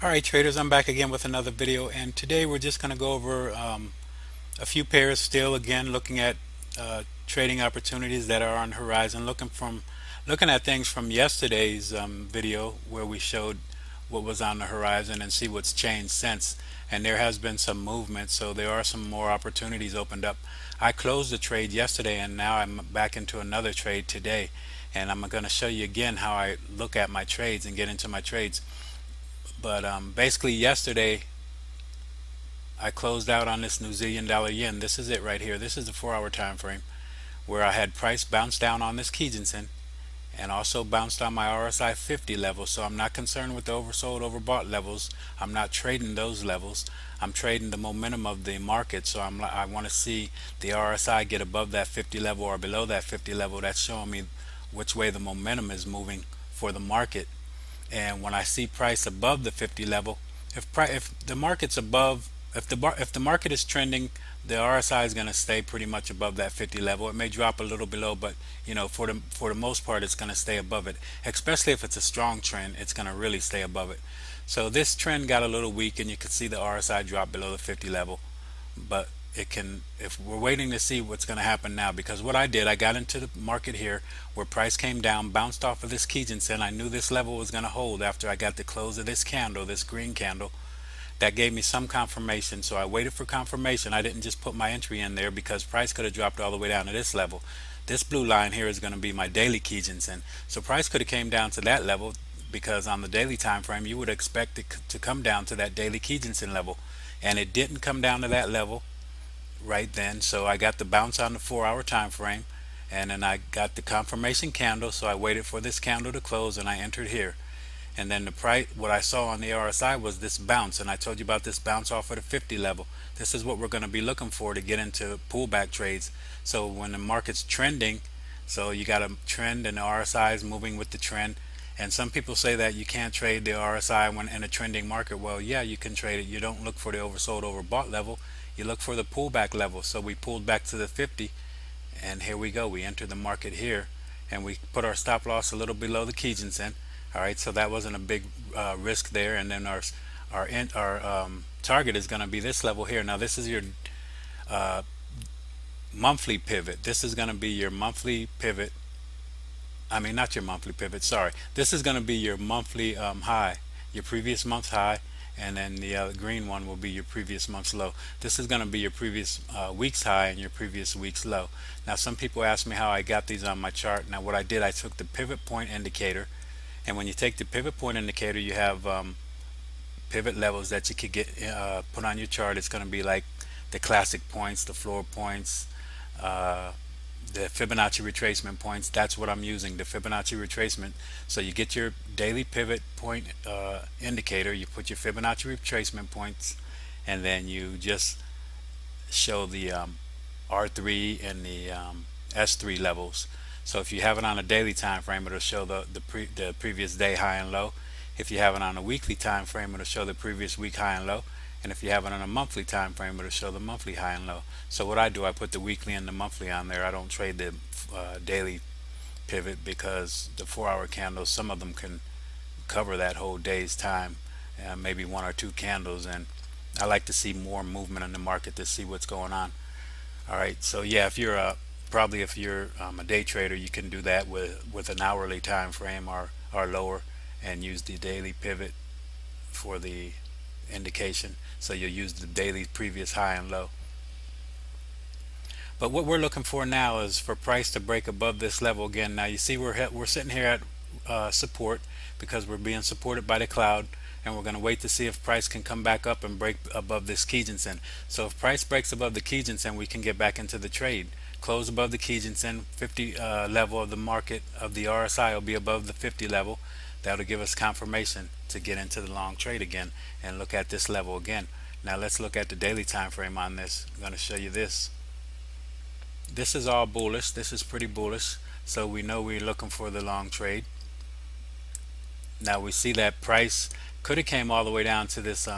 Alright traders, I'm back again with another video, and today we're just going to go over a few pairs still, again looking at trading opportunities that are on the horizon, looking at things from yesterday's video where we showed what was on the horizon and see what's changed since. And there has been some movement, so there are some more opportunities opened up. I closed the trade yesterday and now I'm back into another trade today, and I'm going to show you again how I look at my trades and get into my trades. But basically yesterday I closed out on this New Zealand dollar yen. This is it right here. This is the 4 hour time frame where I had price bounce down on this Kijinsen and also bounced on my RSI 50 level. So I'm not concerned with the oversold, overbought levels. I'm not trading those levels. I'm trading the momentum of the market. So I want to see the RSI get above that 50 level or below that 50 level. That's showing me which way the momentum is moving for the market. And when I see price above the 50 level, if the market's above, if the market is trending, the RSI is going to stay pretty much above that 50 level. It may drop a little below, but for the most part it's going to stay above it. Especially if it's a strong trend, it's going to really stay above it. So this trend got a little weak and you can see the RSI drop below the 50 level, but it can, if we're waiting to see what's going to happen now, because what I did, I got into the market here where price came down, bounced off of this Kijinsen. I knew this level was going to hold after I got the close of this candle, this green candle. That gave me some confirmation, so I waited for confirmation. I didn't just put my entry in there because price could have dropped all the way down to this level. This blue line here is going to be my daily Kijinsen, so price could have came down to that level, because on the daily time frame you would expect it to come down to that daily Kijinsen level, and it didn't come down to that level right then. So I got the bounce on the 4 hour time frame, and then I got the confirmation candle, so I waited for this candle to close and I entered here. And then the price, what I saw on the RSI was this bounce, and I told you about this bounce off of the 50 level. This is what we're going to be looking for to get into pullback trades. So when the market's trending, so you got a trend and the RSI is moving with the trend. And some people say that you can't trade the RSI when in a trending market. Well, yeah, you can trade it. You don't look for the oversold, overbought level. You look for the pullback level. So we pulled back to the 50, and here we go. We entered the market here, and we put our stop loss a little below the Kijinsen. All right, so that wasn't a big risk there. And then our target is going to be this level here. Now this is your uh, monthly pivot. This is going to be your monthly pivot. I mean, not your monthly pivot, sorry. This is going to be your monthly high, your previous month's high, and then the green one will be your previous month's low. This is going to be your previous week's high and your previous week's low. Now, some people ask me how I got these on my chart. Now, what I did, I took the pivot point indicator, and when you take the pivot point indicator, you have pivot levels that you could get put on your chart. It's going to be like the classic points, the floor points, uh, the Fibonacci retracement points. That's what I'm using, the Fibonacci retracement. So you get your daily pivot point indicator, you put your Fibonacci retracement points, and then you just show the R3 and the S3 levels. So if you have it on a daily time frame, it'll show the previous day high and low. If you have it on a weekly time frame, it'll show the previous week high and low. And if you have it on a monthly time frame, it'll show the monthly high and low. So what I do, I put the weekly and the monthly on there. I don't trade the daily pivot, because the 4 hour candles, some of them can cover that whole day's time, maybe one or two candles, and I like to see more movement in the market to see what's going on. All right, so yeah, if you're probably if you're a day trader, you can do that with an hourly time frame or lower, and use the daily pivot for the indication. So you'll use the daily previous high and low. But what we're looking for now is for price to break above this level again. Now you see we're sitting here at support, because we're being supported by the cloud, and we're going to wait to see if price can come back up and break above this Kijinsen. So if price breaks above the Kijinsen, we can get back into the trade. Close above the Kijinsen 50 level of the market of the RSI will be above the 50 level. That'll give us confirmation to get into the long trade again and look at this level again. Now let's look at the daily time frame on this. I'm going to show you this. This is all bullish. This is pretty bullish. So we know we're looking for the long trade. Now we see that price could have came all the way down to this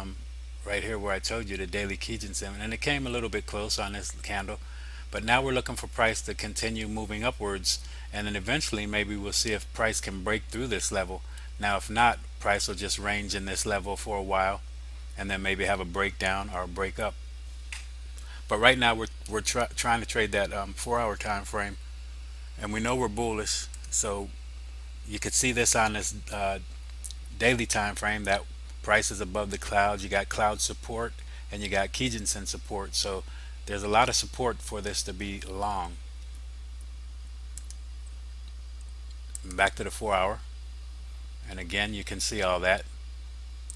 right here where I told you the daily Kijinsen, and it came a little bit close on this candle. But now we're looking for price to continue moving upwards, and then eventually maybe we'll see if price can break through this level. Now if not, price will just range in this level for a while and then maybe have a breakdown or a break up. But right now we're trying to trade that 4 hour time frame, and we know we're bullish. So you could see this on this daily time frame that price is above the clouds. You got cloud support and you got Kijinsen support. So there's a lot of support for this to be long. Back to the 4 hour, and again you can see all that.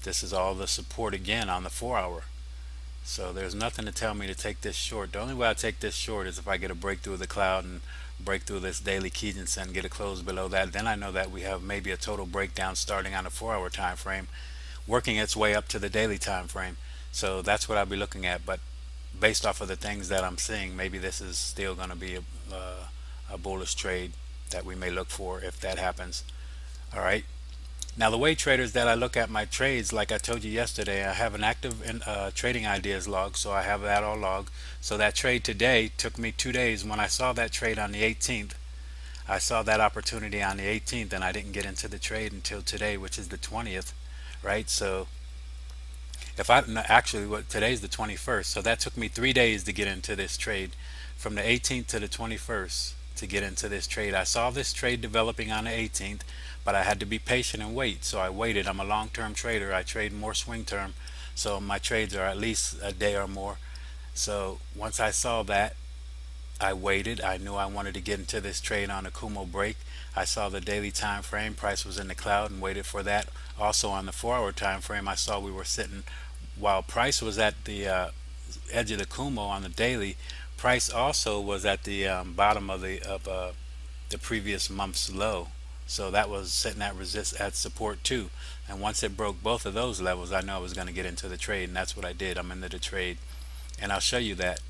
This is all the support again on the 4 hour. So there's nothing to tell me to take this short. The only way I take this short is if I get a breakthrough of the cloud and break through this daily Kijinsen and get a close below that. Then I know that we have maybe a total breakdown starting on a 4 hour time frame, working its way up to the daily time frame. So that's what I'll be looking at. But based off of the things that I'm seeing, maybe this is still going to be a bullish trade that we may look for if that happens. All right. Now the way traders that I look at my trades, like I told you yesterday, I have an active trading ideas log, so I have that all logged. So that trade today took me 2 days. When I saw that trade on the 18th, I saw that opportunity on the 18th, and I didn't get into the trade until today, which is the 20th, right? So if I no, actually what today's the 21st, so that took me 3 days to get into this trade, from the 18th to the 21st to get into this trade. I saw this trade developing on the 18th, but I had to be patient and wait. So I waited. I'm a long-term trader. I trade more swing term, so my trades are at least a day or more. So once I saw that, I waited. I knew I wanted to get into this trade on a Kumo break. I saw the daily time frame, price was in the cloud, and waited for that. Also on the 4 hour time frame, I saw we were sitting while price was at the edge of the Kumo on the daily. Price also was at the bottom of the previous month's low. So that was sitting at support too. And once it broke both of those levels, I know I was going to get into the trade, and that's what I did. I'm into the trade, and I'll show you that.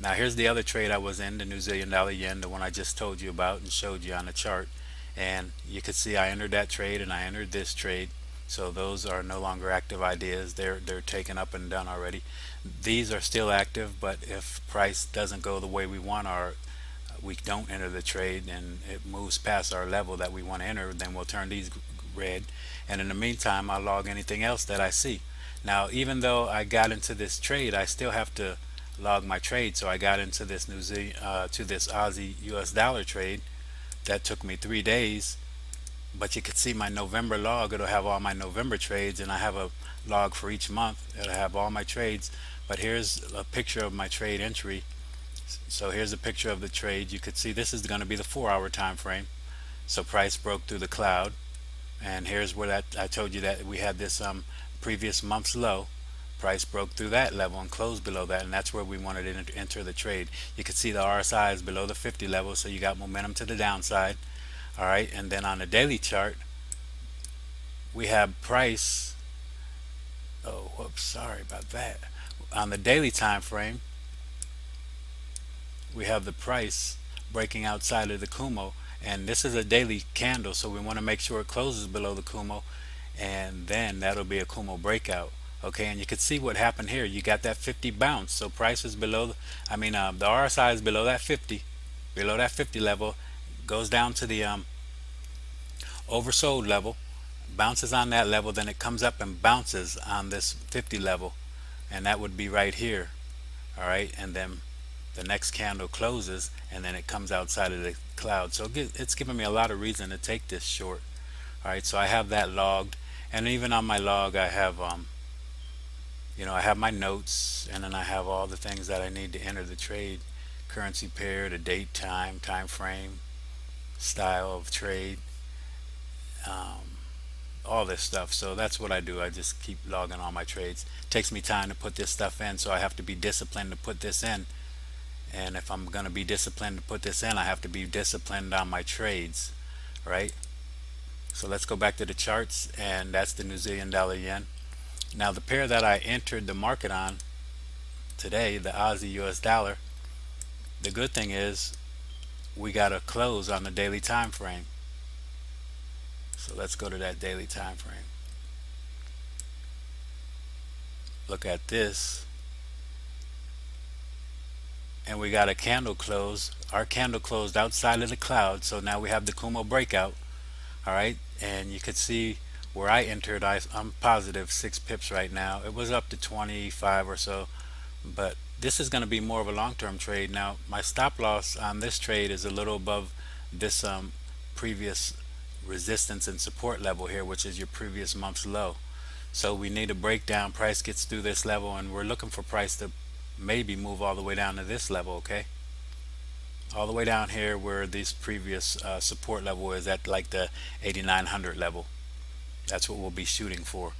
Now here's the other trade I was in, the New Zealand dollar yen, the one I just told you about and showed you on the chart. And you could see I entered that trade and I entered this trade. So those are no longer active ideas. They're taken up and done already. These are still active, but if price doesn't go the way we want, or we don't enter the trade and it moves past our level that we want to enter, then we'll turn these red. And in the meantime, I'll log anything else that I see. Now even though I got into this trade, I still have to log my trade. So I got into this to this Aussie US dollar trade that took me 3 days, but you could see my November log. It'll have all my November trades, and I have a log for each month. It'll have all my trades. But here's a picture of my trade entry. So here's a picture of the trade. You could see this is going to be the 4 hour time frame. So price broke through the cloud, and here's where that I told you that we had this previous month's low. Price broke through that level and closed below that, and that's where we wanted to enter the trade. You can see the RSI is below the 50 level, so you got momentum to the downside. All right, and then on the daily chart, we have price. Oh, whoops, sorry about that. On the daily time frame, we have the price breaking outside of the Kumo, and this is a daily candle, so we want to make sure it closes below the Kumo, and then that'll be a Kumo breakout. Okay, and you can see what happened here. You got that 50 bounce, so price is below the RSI is below that 50 level, goes down to the oversold level, bounces on that level, then it comes up and bounces on this 50 level, and that would be right here. All right, and then the next candle closes, and then it comes outside of the cloud. So it's giving me a lot of reason to take this short. All right, so I have that logged, and even on my log I have I have my notes, and then I have all the things that I need to enter the trade: currency pair, the date, time frame, style of trade, all this stuff. So that's what I do. I just keep logging all my trades. It takes me time to put this stuff in, so I have to be disciplined to put this in. And if I'm going to be disciplined to put this in, I have to be disciplined on my trades, right? So let's go back to the charts, and that's the New Zealand dollar yen. Now the pair that I entered the market on today, the Aussie US dollar, the good thing is we got a close on the daily time frame. So let's go to that daily time frame. Look at this, and we got a candle close. Our candle closed outside of the cloud, so now we have the Kumo breakout. All right, and you could see where I entered, I'm positive 6 pips right now. It was up to 25 or so, but this is going to be more of a long-term trade. Now my stop loss on this trade is a little above this previous resistance and support level here, which is your previous month's low. So we need a breakdown. Price gets through this level, and we're looking for price to maybe move all the way down to this level. Okay, all the way down here where this previous support level is at, like the 8900 level. That's what we'll be shooting for.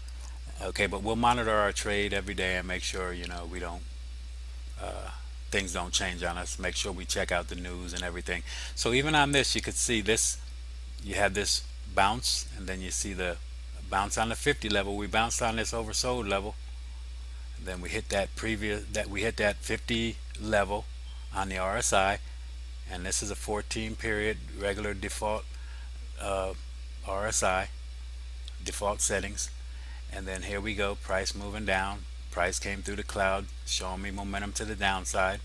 Okay, but we'll monitor our trade every day and make sure, we don't things don't change on us. Make sure we check out the news and everything. So even on this, you could see this. You had this bounce, and then you see the bounce on the 50 level. We bounced on this oversold level, and then we hit that 50 level on the RSI, and this is a 14 period regular default RSI default settings. And then here we go, price moving down. Price came through the cloud, showing me momentum to the downside.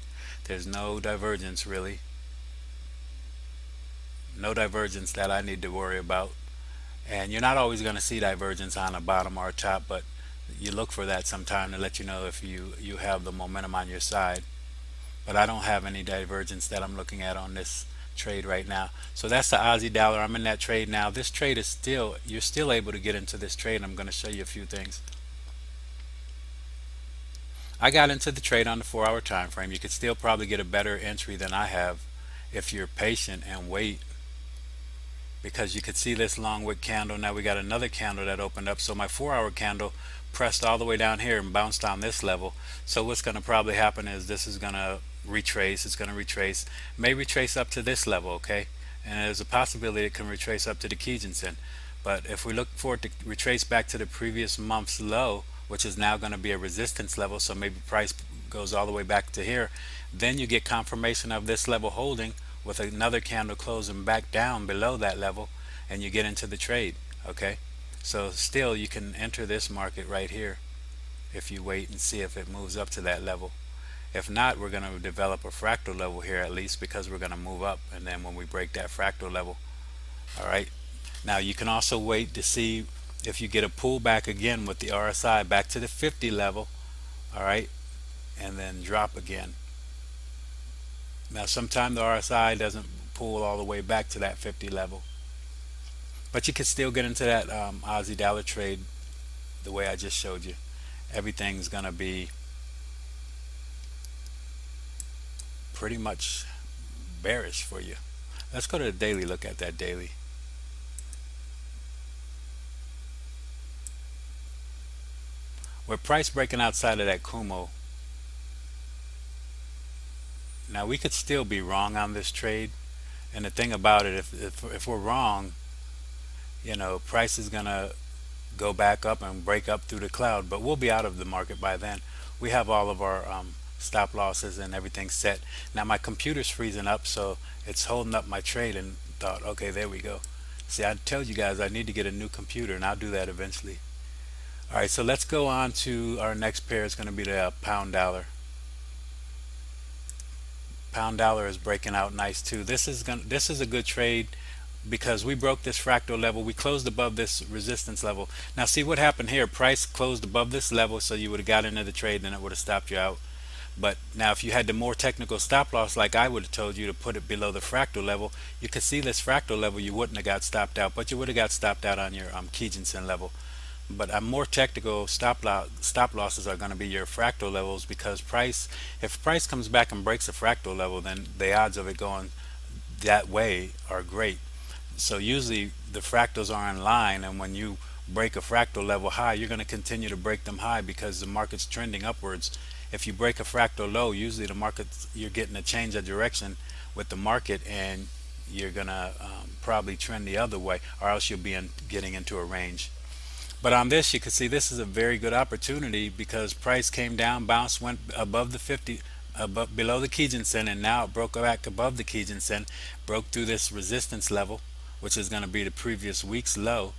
There's no divergence, really, no divergence that I need to worry about. And you're not always going to see divergence on a bottom or a top, but you look for that sometime to let you know if you have the momentum on your side. But I don't have any divergence that I'm looking at on this trade right now. So that's the Aussie dollar. I'm in that trade now. This trade is still, you're still able to get into this trade. I'm going to show you a few things. I got into the trade on the 4-hour time frame. You could still probably get a better entry than I have if you're patient and wait, because you could see this long wick candle. Now we got another candle that opened up. So my 4-hour candle pressed all the way down here and bounced on this level. So what's going to probably happen is this is going to retrace. It's going to retrace, may retrace up to this level. Okay, and there's a possibility it can retrace up to the Kijinsen. But if we look for it to retrace back to the previous month's low, which is now going to be a resistance level, so maybe price goes all the way back to here, then you get confirmation of this level holding with another candle closing back down below that level, and you get into the trade. Okay, so still you can enter this market right here if you wait and see if it moves up to that level. If not, we're going to develop a fractal level here, at least, because we're going to move up, and then when we break that fractal level, all right. Now you can also wait to see if you get a pullback again with the RSI back to the 50 level, all right, and then drop again. Now sometimes the RSI doesn't pull all the way back to that 50 level, but you can still get into that Aussie dollar trade the way I just showed you. Everything's gonna be pretty much bearish for you. Let's go to the daily, look at that daily. With price breaking outside of that Kumo, now we could still be wrong on this trade. And the thing about it, if we're wrong, price is gonna go back up and break up through the cloud, but we'll be out of the market by then. We have all of our stop losses and everything set. Now my computer's freezing up, so it's holding up my trade, and thought, okay, there we go. See, I told you guys I need to get a new computer, and I'll do that eventually. All right, so let's go on to our next pair. It's going to be the pound dollar. Pound dollar is breaking out nice too. This is a good trade because we broke this fractal level. We closed above this resistance level. Now see what happened here. Price closed above this level, so you would have got into the trade, then it would have stopped you out. But now if you had the more technical stop loss, like I would have told you to put it below the fractal level, you could see this fractal level, you wouldn't have got stopped out, but you would have got stopped out on your Kijinsen level. But a more technical stop losses are going to be your fractal levels, because if price comes back and breaks a fractal level, then the odds of it going that way are great. So usually the fractals are in line, and when you break a fractal level high, you're going to continue to break them high because the market's trending upwards. If you break a fractal low, usually the market, you're getting a change of direction with the market, and you're going to probably trend the other way, or else you'll be getting into a range. But on this, you can see this is a very good opportunity because price came down, bounced, went above the 50, below the Kijinsen, and now it broke back above the Kijinsen, broke through this resistance level, which is going to be the previous week's low.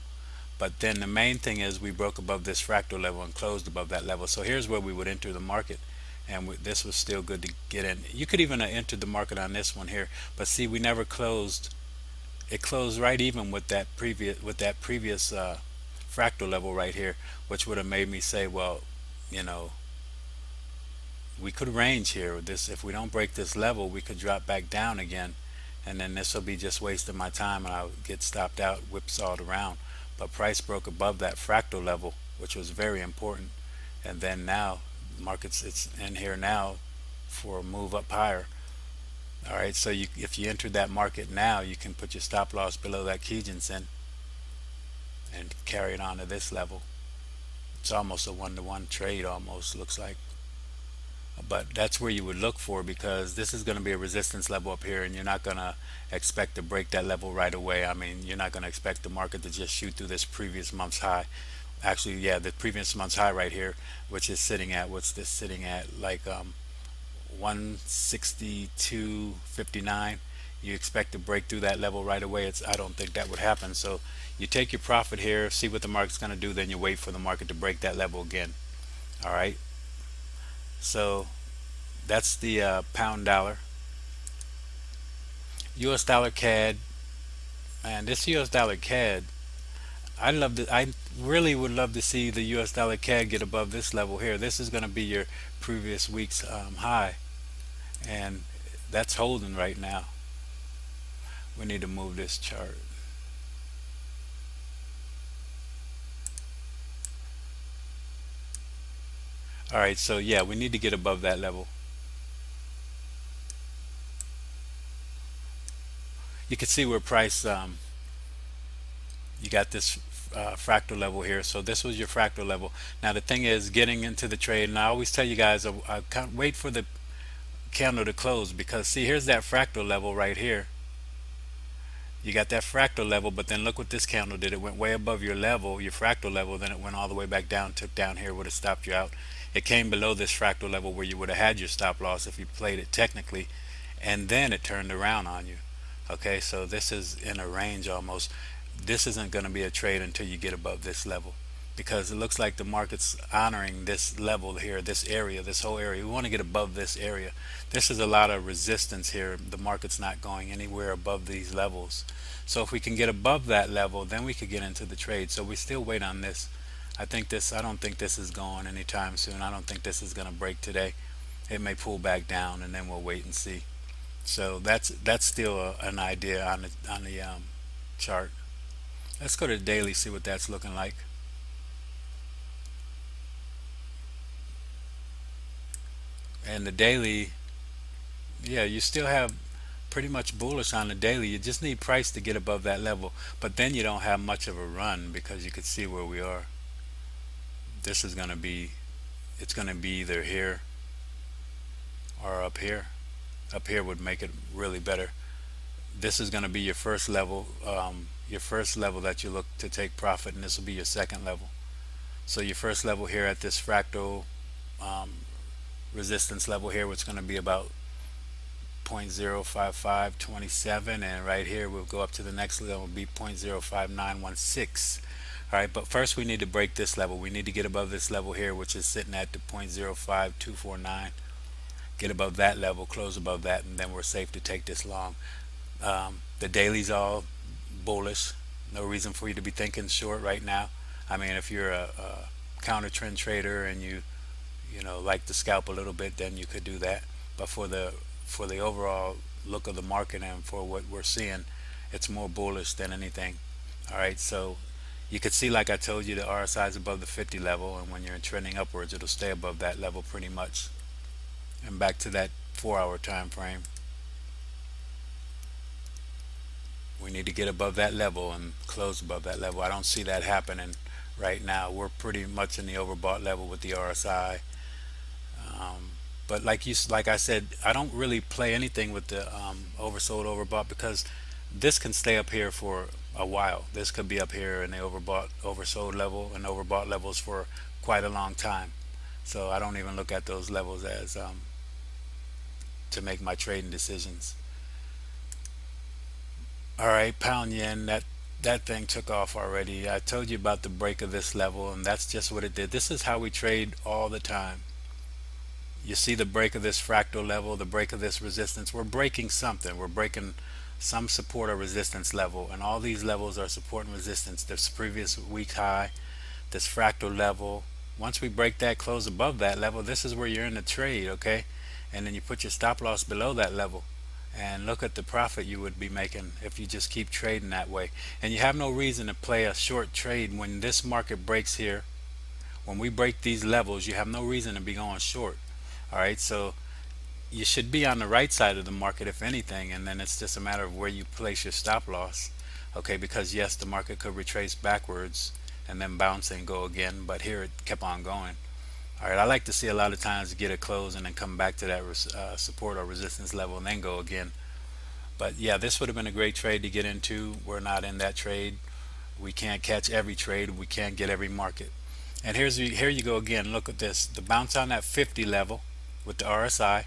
But then the main thing is we broke above this fractal level and closed above that level. So here's where we would enter the market, and this was still good to get in. You could even have entered the market on this one here, but see, we never closed. It closed right even with that previous fractal level right here, which would have made me say, well, you know, we could range here. This, if we don't break this level, we could drop back down again, and then this will be just wasting my time, and I'll get stopped out, whipsawed around. But price broke above that fractal level, which was very important, and then now markets, it's in here now for a move up higher. All right, so you, if you entered that market now, you can put your stop loss below that Kijinsen and carry it on to this level. It's almost a one-to-one trade, almost looks like. But that's where you would look for, because this is going to be a resistance level up here, and you're not going to expect to break that level right away. I mean, you're not going to expect the market to just shoot through this previous month's high. Actually, yeah, the previous month's high right here, which is sitting at, what's this sitting at, like 162.59. You expect to break through that level right away. It's, I don't think that would happen. So you take your profit here, see what the market's going to do, then you wait for the market to break that level again. All right, so that's the pound dollar. US dollar CAD. Man, this US dollar CAD, I love to, I really would love to see the US dollar CAD get above this level here. This is going to be your previous week's high, and that's holding right now. We need to move this chart. All right, so yeah, we need to get above that level. You can see where price, you got this fractal level here. So this was your fractal level. Now the thing is, getting into the trade, and I always tell you guys, I can't wait for the candle to close, because see, here's that fractal level right here. You got that fractal level, but then look what this candle did. It went way above your level, your fractal level, then it went all the way back down, took down here, would have stopped you out. It came below this fractal level where you would have had your stop loss if you played it technically, and then it turned around on you. Okay, so this is in a range almost. This isn't going to be a trade until you get above this level, because it looks like the market's honoring this level here, this area, this whole area. We want to get above this area. This is a lot of resistance here. The market's not going anywhere above these levels. So if we can get above that level, then we could get into the trade. So we still wait on this. I don't think this is going anytime soon. I don't think this is going to break today. It may pull back down, and then we'll wait and see. So that's still an idea on the chart. Let's go to the daily, see what that's looking like. And the daily, yeah, you still have pretty much bullish on the daily. You just need price to get above that level, but then you don't have much of a run, because you could see where we are. This is going to be, it's going to be either here or up here. Up here would make it really better. This is going to be your first level that you look to take profit, and this will be your second level. So your first level here at this fractal resistance level here, which is going to be about 0.05527, and right here we'll go up to the next level, will be 0.05916. All right, but first we need to break this level. We need to get above this level here, which is sitting at the 0.05249. Get above that level, close above that, and then we're safe to take this long. The daily's all bullish. No reason for you to be thinking short right now. I mean, if you're a counter trend trader and you know, like to scalp a little bit, then you could do that. But for the overall look of the market and for what we're seeing, it's more bullish than anything. All right, so you could see, like I told you, the RSI is above the 50 level, and when you're trending upwards, it'll stay above that level pretty much. And back to that 4-hour time frame, we need to get above that level and close above that level. I don't see that happening right now. We're pretty much in the overbought level with the RSI. But like I said, I don't really play anything with the oversold, overbought, because this can stay up here for a while. This could be up here in the overbought, oversold level and overbought levels for quite a long time. So I don't even look at those levels as to make my trading decisions. All right, pound yen, that thing took off already. I told you about the break of this level, and that's just what it did. This is how we trade all the time. You see the break of this fractal level, the break of this resistance. We're breaking something. We're breaking some support or resistance level, and all these levels are support and resistance. This previous week high, this fractal level. Once we break that, close above that level, this is where you're in the trade, okay? And then you put your stop loss below that level, and look at the profit you would be making if you just keep trading that way. And you have no reason to play a short trade when this market breaks here. When we break these levels, you have no reason to be going short. All right, so you should be on the right side of the market if anything, and then it's just a matter of where you place your stop loss. Okay, because yes, the market could retrace backwards and then bounce and go again, but here it kept on going. All right, I like to see a lot of times get a close and then come back to that support or resistance level and then go again. But yeah, this would have been a great trade to get into. We're not in that trade. We can't catch every trade. We can't get every market. And here you go again. Look at this. The bounce on that 50 level with the RSI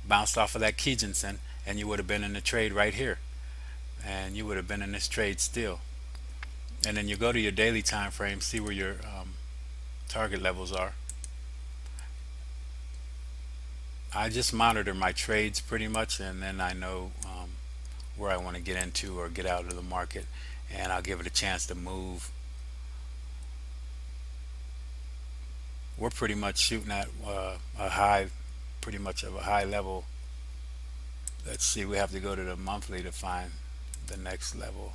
bounced off of that Kijinsen, and you would have been in the trade right here. And you would have been in this trade still. And then you go to your daily time frame, see where your target levels are. I just monitor my trades pretty much, and then I know where I want to get into or get out of the market, and I'll give it a chance to move. We're pretty much shooting at a high, pretty much of a high level. Let's see, we have to go to the monthly to find the next level.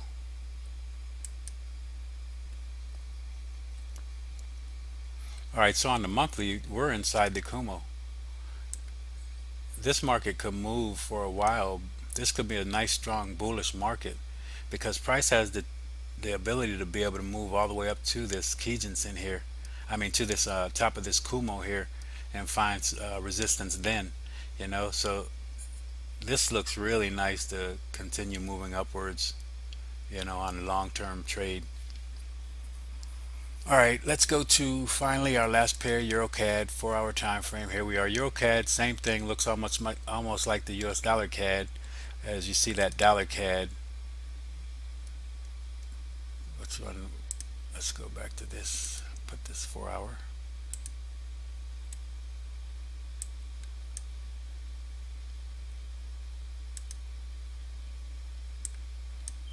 Alright, so on the monthly, we're inside the Kumo. This market could move for a while. This could be a nice strong bullish market because price has the ability to be able to move all the way up to this Kijinsen here. I mean to this top of this Kumo here, and finds resistance then, you know. So this looks really nice to continue moving upwards, you know, on a long-term trade. All right, let's go to finally our last pair, EuroCAD 4-hour time frame. Here we are. EuroCAD, same thing, looks almost like the US dollar CAD. As you see that dollar CAD. Which one? Let's go back to this. Put this 4-hour.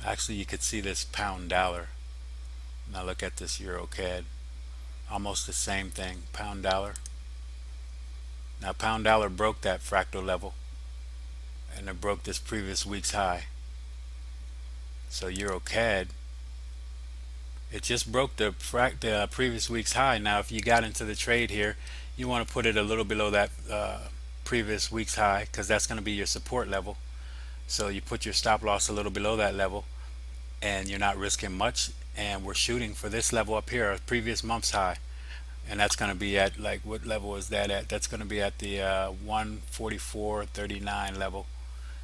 Actually, you could see this pound dollar. Now look at this EuroCAD. Almost the same thing, pound dollar. Now pound dollar broke that fractal level, and it broke this previous week's high. So EuroCAD, it just broke the previous week's high. Now if you got into the trade here, you want to put it a little below that previous week's high, because that's going to be your support level. So you put your stop loss a little below that level, and you're not risking much. And we're shooting for this level up here, our previous month's high, and that's going to be at, like, what level is that at? That's going to be at the 144.39 level.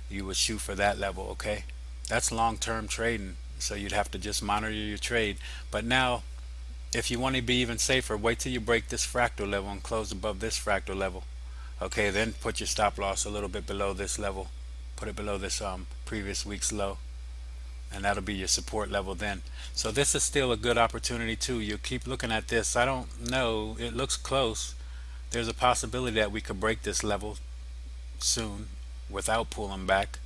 You would shoot for that level. Okay, that's long-term trading, so you'd have to just monitor your trade. But now if you want to be even safer, wait till you break this fractal level and close above this fractal level. Okay, then put your stop loss a little bit below this level. Put it below this previous week's low, and that'll be your support level then. So this is still a good opportunity too. You keep looking at this. I don't know, it looks close. There's a possibility that we could break this level soon without pulling back,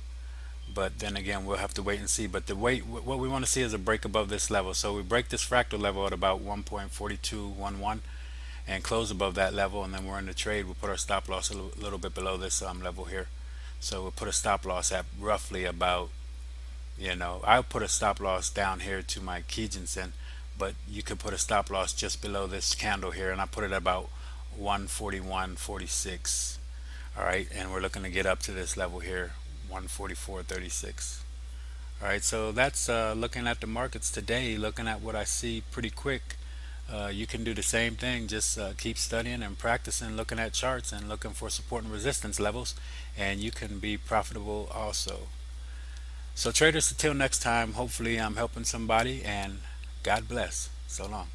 but then again we'll have to wait and see. But what we want to see is a break above this level. So we break this fractal level at about 1.4211 and close above that level, and then we're in the trade. We'll put our stop loss a little bit below this level here. So we'll put a stop loss at roughly about, you know, I'll put a stop loss down here to my Kijinsen, but you could put a stop loss just below this candle here, and I put it at about 141.46. All right, and we're looking to get up to this level here, 144.36. All right, so that's looking at the markets today, looking at what I see pretty quick. You can do the same thing. Just keep studying and practicing, looking at charts and looking for support and resistance levels, and you can be profitable also. So traders, until next time, hopefully I'm helping somebody, and God bless. So long.